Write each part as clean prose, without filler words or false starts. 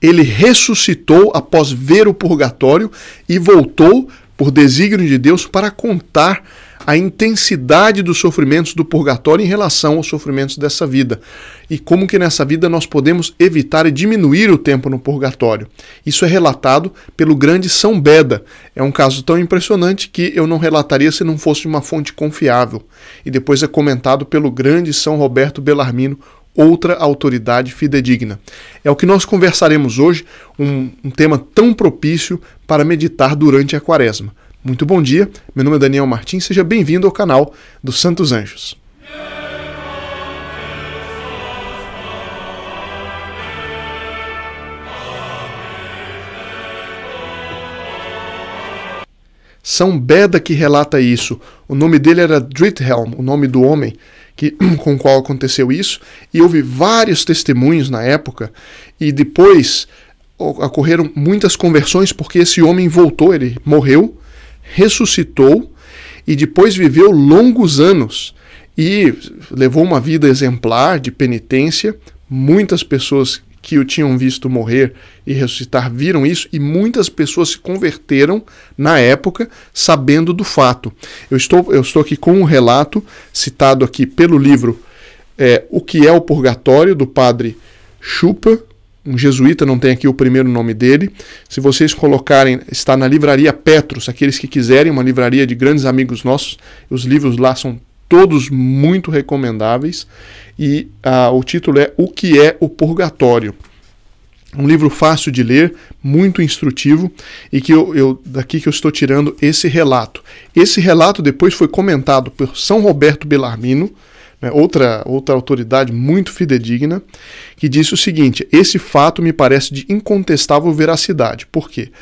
ele ressuscitou após ver o purgatório e voltou, por desígnio de Deus, para contar a intensidade dos sofrimentos do purgatório em relação aos sofrimentos dessa vida. E como que nessa vida nós podemos evitar e diminuir o tempo no purgatório. Isso é relatado pelo grande São Beda. É um caso tão impressionante que eu não relataria se não fosse uma fonte confiável. E depois é comentado pelo grande São Roberto Bellarmino, outra autoridade fidedigna. É o que nós conversaremos hoje, um tema tão propício para meditar durante a Quaresma. Muito bom dia, meu nome é Daniel Martins, seja bem-vindo ao canal dos Santos Anjos. São Beda que relata isso. O nome dele era Drithelm, o nome do homem com o qual aconteceu isso, e houve vários testemunhos na época, e depois ocorreram muitas conversões, porque esse homem voltou, ele morreu, ressuscitou e depois viveu longos anos e levou uma vida exemplar de penitência. Muitas pessoas que o tinham visto morrer e ressuscitar viram isso, e muitas pessoas se converteram na época sabendo do fato. Eu estou aqui com um relato citado aqui pelo livro O que é o Purgatório, do padre Chupa, um jesuíta, não tem aqui o primeiro nome dele. Se vocês colocarem, está na livraria Petros, aqueles que quiserem, uma livraria de grandes amigos nossos, os livros lá são todos muito recomendáveis, e o título é O que é o Purgatório. Um livro fácil de ler, muito instrutivo, e que daqui que eu estou tirando esse relato. Esse relato depois foi comentado por São Roberto Bellarmino, outra autoridade muito fidedigna, que disse o seguinte: esse fato me parece de incontestável veracidade. Por quê?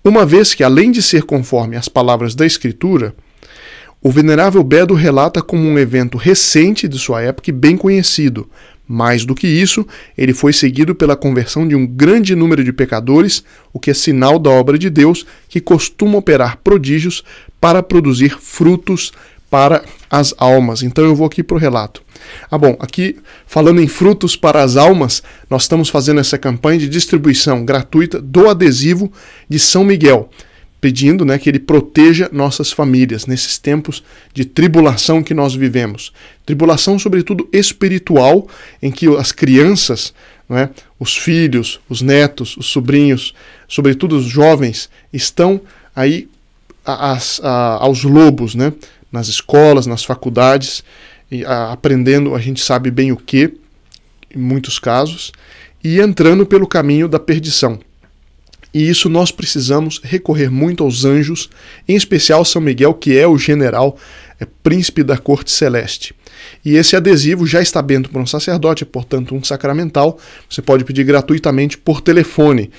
Uma vez que, além de ser conforme as palavras da Escritura, o venerável Beda relata como um evento recente de sua época e bem conhecido. Mais do que isso, ele foi seguido pela conversão de um grande número de pecadores, o que é sinal da obra de Deus, que costuma operar prodígios para produzir frutos para as almas. Então eu vou aqui para o relato. Bom, aqui falando em frutos para as almas, nós estamos fazendo essa campanha de distribuição gratuita do adesivo de São Miguel, pedindo que ele proteja nossas famílias nesses tempos de tribulação que nós vivemos. Tribulação, sobretudo, espiritual, em que as crianças, os filhos, os netos, os sobrinhos, sobretudo os jovens, estão aí aos lobos, nas escolas, nas faculdades, aprendendo, a gente sabe bem o que, em muitos casos, e entrando pelo caminho da perdição. E isso nós precisamos recorrer muito aos anjos, em especial São Miguel, que é o general, príncipe da corte celeste. E esse adesivo já está bento por um sacerdote, é, portanto, um sacramental. Você pode pedir gratuitamente por telefone.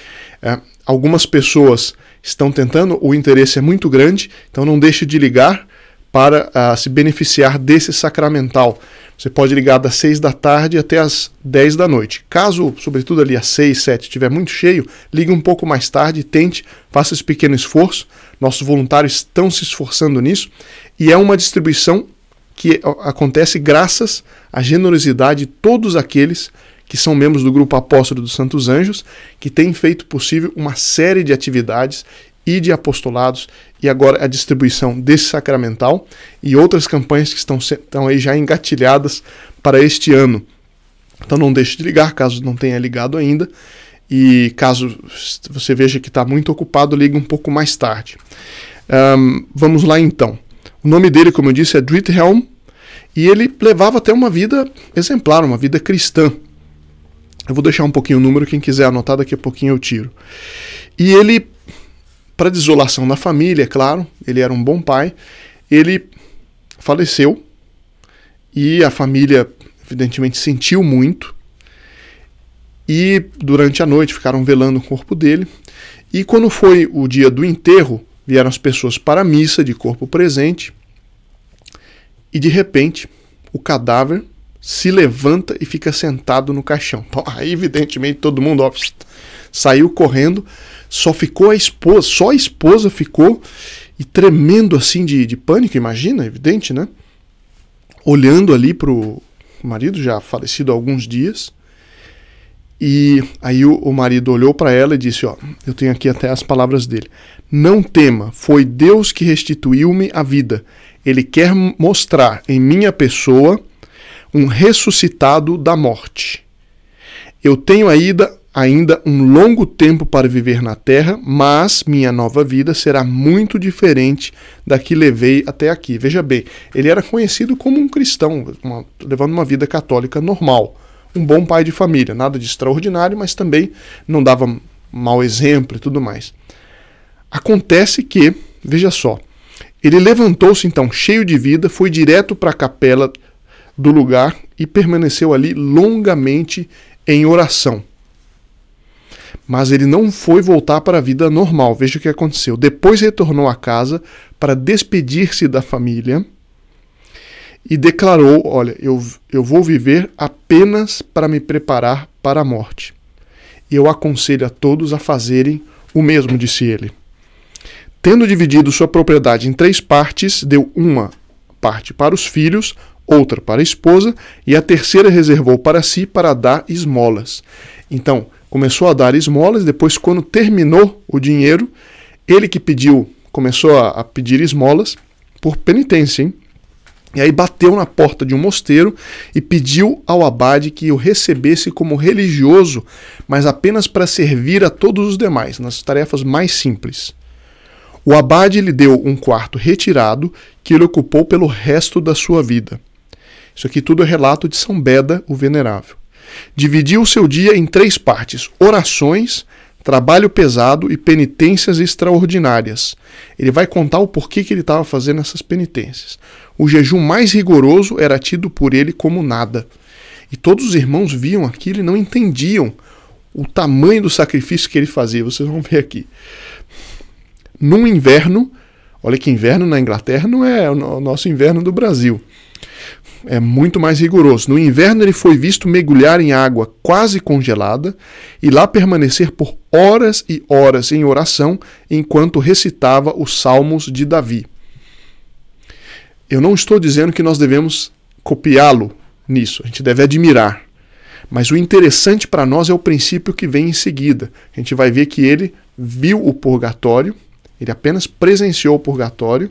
Algumas pessoas estão tentando, o interesse é muito grande, então não deixe de ligar para se beneficiar desse sacramental. Você pode ligar das 6 da tarde até as 10 da noite. Caso, sobretudo ali às 6, 7, estiver muito cheio, ligue um pouco mais tarde, tente, faça esse pequeno esforço. Nossos voluntários estão se esforçando nisso, e é uma distribuição que acontece graças à generosidade de todos aqueles que são membros do Grupo Apóstolo dos Santos Anjos, que têm feito possível uma série de atividades e de apostolados, e agora a distribuição desse sacramental e outras campanhas que estão aí já engatilhadas para este ano. Então não deixe de ligar, caso não tenha ligado ainda, e caso você veja que está muito ocupado, ligue um pouco mais tarde. Vamos lá então. O nome dele, como eu disse, é Drithelm, e ele levava até uma vida exemplar, uma vida cristã. Eu vou deixar um pouquinho o número, quem quiser anotar, daqui a pouquinho eu tiro. E ele, para desolação da família, é claro, ele era um bom pai, ele faleceu e a família evidentemente sentiu muito, e durante a noite ficaram velando o corpo dele, e quando foi o dia do enterro, vieram as pessoas para a missa de corpo presente, e de repente o cadáver se levanta e fica sentado no caixão. Bom, aí evidentemente todo mundo saiu correndo. Só ficou a esposa, só a esposa ficou, e tremendo assim de pânico, imagina, evidente, olhando ali para o marido, já falecido há alguns dias, E aí o marido olhou para ela e disse, ó, eu tenho aqui até as palavras dele: não tema, foi Deus que restituiu-me a vida. Ele quer mostrar em minha pessoa um ressuscitado da morte. Eu tenho ainda um longo tempo para viver na terra, mas minha nova vida será muito diferente da que levei até aqui. Veja bem, ele era conhecido como um cristão, levando uma vida católica normal. Um bom pai de família, nada de extraordinário, mas também não dava mau exemplo e tudo mais. Acontece que, veja só, ele levantou-se então cheio de vida, foi direto para a capela do lugar e permaneceu ali longamente em oração. Mas ele não foi voltar para a vida normal. Veja o que aconteceu. Depois retornou à casa para despedir-se da família e declarou: olha, eu vou viver apenas para me preparar para a morte. E eu aconselho a todos a fazerem o mesmo, disse ele. Tendo dividido sua propriedade em 3 partes, deu uma parte para os filhos, outra para a esposa, e a terceira reservou para si para dar esmolas. Então, começou a dar esmolas, depois, quando terminou o dinheiro, ele que começou a pedir esmolas por penitência, hein? E aí bateu na porta de um mosteiro e pediu ao abade que o recebesse como religioso, mas apenas para servir a todos os demais, nas tarefas mais simples. O abade lhe deu um quarto retirado que ele ocupou pelo resto da sua vida. Isso aqui tudo é relato de São Beda, o Venerável. Dividiu o seu dia em 3 partes: orações, trabalho pesado e penitências extraordinárias. Ele vai contar o porquê que ele estava fazendo essas penitências. O jejum mais rigoroso era tido por ele como nada. E todos os irmãos viam aquilo e não entendiam o tamanho do sacrifício que ele fazia. Vocês vão ver aqui. Num inverno, olha que inverno na Inglaterra não é o nosso inverno do Brasil. É muito mais rigoroso. No inverno ele foi visto mergulhar em água quase congelada e lá permanecer por horas e horas em oração enquanto recitava os Salmos de Davi. Eu não estou dizendo que nós devemos copiá-lo nisso, a gente deve admirar. Mas o interessante para nós é o princípio que vem em seguida. A gente vai ver que ele viu o purgatório, ele apenas presenciou o purgatório,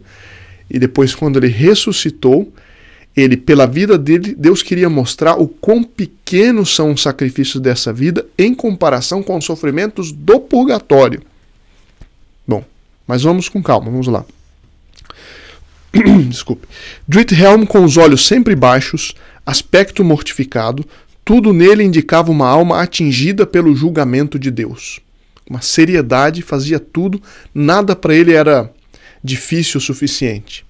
e depois, quando ele ressuscitou, ele, pela vida dele, Deus queria mostrar o quão pequenos são os sacrifícios dessa vida em comparação com os sofrimentos do purgatório. Bom, mas vamos com calma, vamos lá. Desculpe. Drithelm, com os olhos sempre baixos, aspecto mortificado, tudo nele indicava uma alma atingida pelo julgamento de Deus. Uma seriedade, fazia tudo, nada para ele era difícil o suficiente.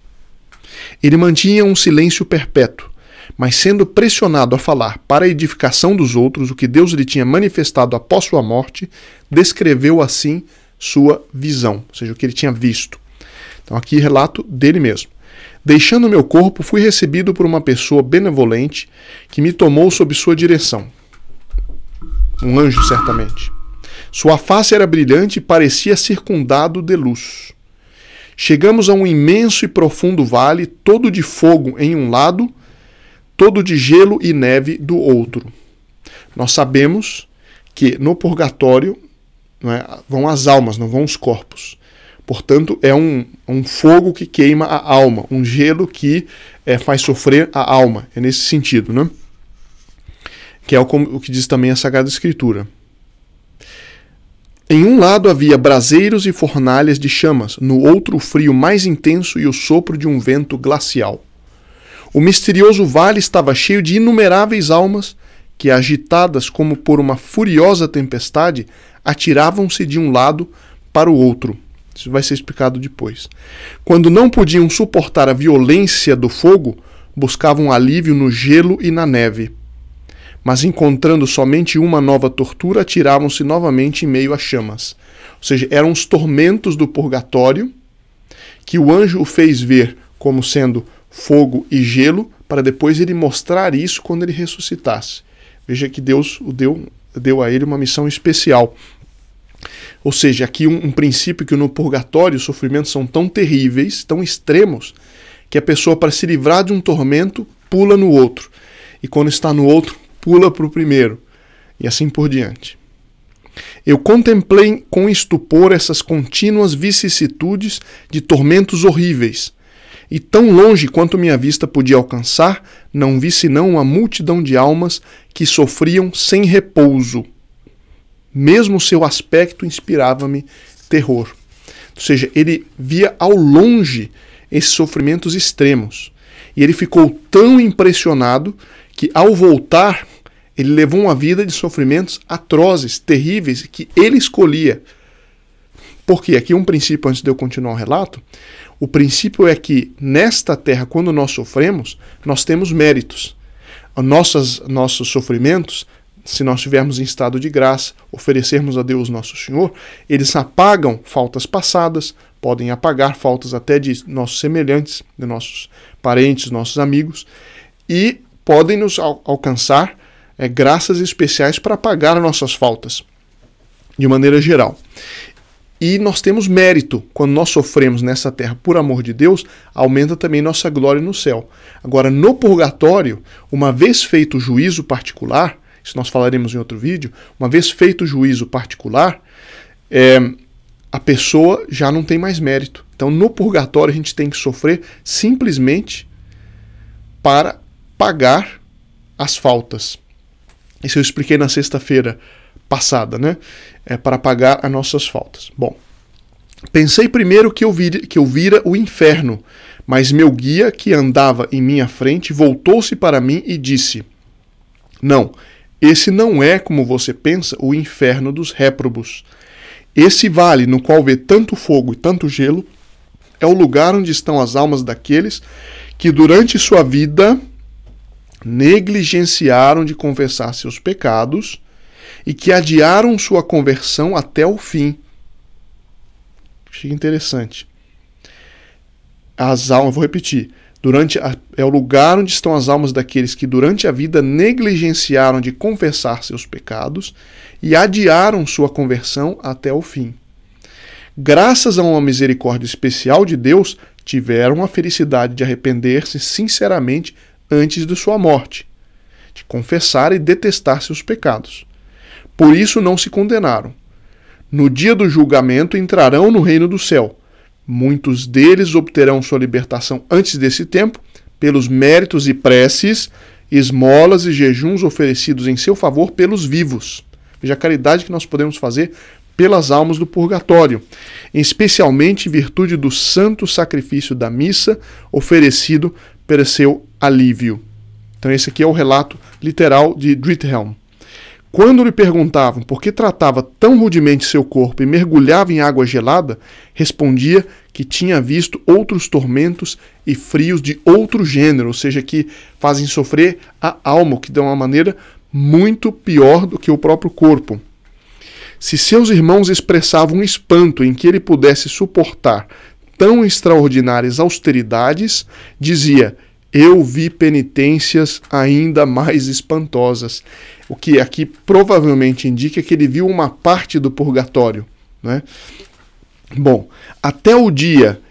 Ele mantinha um silêncio perpétuo, mas sendo pressionado a falar para a edificação dos outros o que Deus lhe tinha manifestado após sua morte, descreveu assim sua visão, ou seja, o que ele tinha visto. Então aqui relato dele mesmo. Deixando meu corpo, fui recebido por uma pessoa benevolente que me tomou sob sua direção. Um anjo, certamente. Sua face era brilhante e parecia circundado de luz. Chegamos a um imenso e profundo vale, todo de fogo em um lado, todo de gelo e neve do outro. Nós sabemos que no purgatório vão as almas, não vão os corpos. Portanto, é um fogo que queima a alma, um gelo que faz sofrer a alma. É nesse sentido, né? Que é o que diz também a Sagrada Escritura. Em um lado havia braseiros e fornalhas de chamas, no outro o frio mais intenso e o sopro de um vento glacial. O misterioso vale estava cheio de inumeráveis almas que, agitadas como por uma furiosa tempestade, atiravam-se de um lado para o outro. Isso vai ser explicado depois. Quando não podiam suportar a violência do fogo, buscavam alívio no gelo e na neve. Mas encontrando somente uma nova tortura, atiravam-se novamente em meio a chamas. Ou seja, eram os tormentos do purgatório que o anjo o fez ver como sendo fogo e gelo, para depois ele mostrar isso quando ele ressuscitasse. Veja que Deus deu a ele uma missão especial. Ou seja, aqui um princípio que no purgatório os sofrimentos são tão terríveis, tão extremos, que a pessoa, para se livrar de um tormento, pula no outro. E quando está no outro, pula para o primeiro. E assim por diante. Eu contemplei com estupor essas contínuas vicissitudes de tormentos horríveis, e tão longe quanto minha vista podia alcançar, não vi senão uma multidão de almas que sofriam sem repouso. Mesmo seu aspecto inspirava-me terror. Ou seja, ele via ao longe esses sofrimentos extremos. E ele ficou tão impressionado que, ao voltar, ele levou uma vida de sofrimentos atrozes, terríveis, que ele escolhia. Porque aqui um princípio, antes de eu continuar o relato, o princípio é que nesta terra, quando nós sofremos, nós temos méritos. Nossos sofrimentos, se nós estivermos em estado de graça, oferecermos a Deus nosso Senhor, eles apagam faltas passadas, podem apagar faltas até de nossos semelhantes, de nossos parentes, nossos amigos, e podem nos alcançar graças especiais para apagar nossas faltas, de maneira geral. E nós temos mérito. Quando nós sofremos nessa terra por amor de Deus, aumenta também nossa glória no céu. Agora, no purgatório, uma vez feito o juízo particular, isso nós falaremos em outro vídeo, uma vez feito o juízo particular, a pessoa já não tem mais mérito. Então, no purgatório, a gente tem que sofrer simplesmente para pagar as faltas. Isso eu expliquei na sexta-feira passada, né? Para pagar as nossas faltas. Bom, pensei primeiro que eu vira o inferno, mas meu guia, que andava em minha frente, voltou-se para mim e disse: não, esse não é, como você pensa, o inferno dos réprobos. Esse vale, no qual vê tanto fogo e tanto gelo, é o lugar onde estão as almas daqueles que durante sua vida negligenciaram de confessar seus pecados e que adiaram sua conversão até o fim. Achei interessante. As almas, vou repetir, é o lugar onde estão as almas daqueles que durante a vida negligenciaram de confessar seus pecados e adiaram sua conversão até o fim. Graças a uma misericórdia especial de Deus, tiveram a felicidade de arrepender-se sinceramente antes de sua morte, de confessar e detestar seus pecados. Por isso não se condenaram. No dia do julgamento entrarão no reino do céu. Muitos deles obterão sua libertação antes desse tempo, pelos méritos e preces, esmolas e jejuns oferecidos em seu favor pelos vivos. Veja a caridade que nós podemos fazer pelas almas do purgatório, especialmente em virtude do santo sacrifício da missa oferecido pelo seu alívio. Então esse aqui é o relato literal de Drithelm. Quando lhe perguntavam por que tratava tão rudemente seu corpo e mergulhava em água gelada, respondia que tinha visto outros tormentos e frios de outro gênero, ou seja, que fazem sofrer a alma, que de uma maneira muito pior do que o próprio corpo. Se seus irmãos expressavam espanto em que ele pudesse suportar tão extraordinárias austeridades, dizia: eu vi penitências ainda mais espantosas. O que aqui provavelmente indica que ele viu uma parte do purgatório, né? Bom, até o dia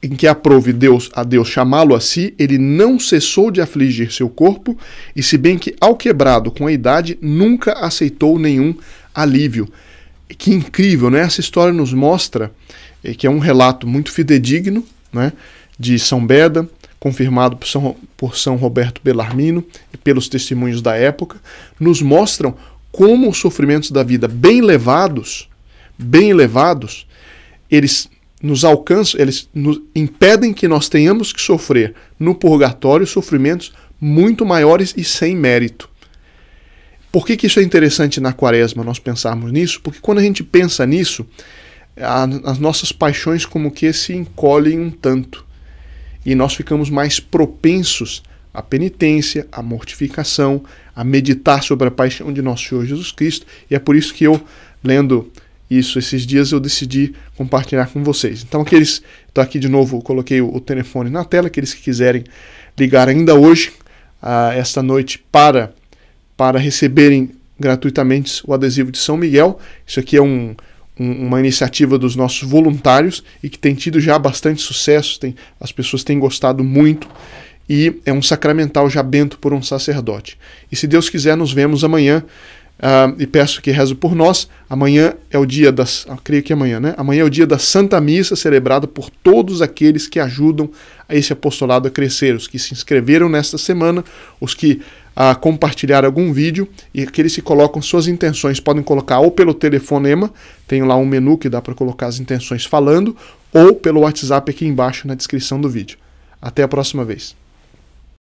em que aprove a Deus chamá-lo a si, ele não cessou de afligir seu corpo, e se bem que, ao quebrado com a idade, nunca aceitou nenhum alívio. Que incrível, né? Essa história nos mostra que é um relato muito fidedigno, né, de São Beda, confirmado por São Roberto Bellarmino e pelos testemunhos da época, nos mostram como os sofrimentos da vida bem elevados, eles nos alcançam, eles nos impedem que nós tenhamos que sofrer no purgatório sofrimentos muito maiores e sem mérito. Por que isso é interessante na Quaresma, nós pensarmos nisso? Porque quando a gente pensa nisso, as nossas paixões como que se encolhem um tanto. E nós ficamos mais propensos à penitência, à mortificação, a meditar sobre a paixão de nosso Senhor Jesus Cristo. E é por isso que eu, lendo isso esses dias, eu decidi compartilhar com vocês. Então, estou aqui de novo, coloquei o telefone na tela, aqueles que quiserem ligar ainda hoje, esta noite, para receberem gratuitamente o adesivo de São Miguel. Isso aqui é uma iniciativa dos nossos voluntários e que tem tido já bastante sucesso, as pessoas têm gostado muito, e é um sacramental já bento por um sacerdote. E se Deus quiser, nos vemos amanhã e peço que rezo por nós. Amanhã é o dia das... creio que amanhã, né? Amanhã é o dia da Santa Missa, celebrada por todos aqueles que ajudam a esse apostolado a crescer, os que se inscreveram nesta semana, os que compartilharam algum vídeo, e aqueles que colocam suas intenções podem colocar ou pelo telefonema, tem lá um menu que dá para colocar as intenções falando, ou pelo WhatsApp aqui embaixo na descrição do vídeo. Até a próxima vez.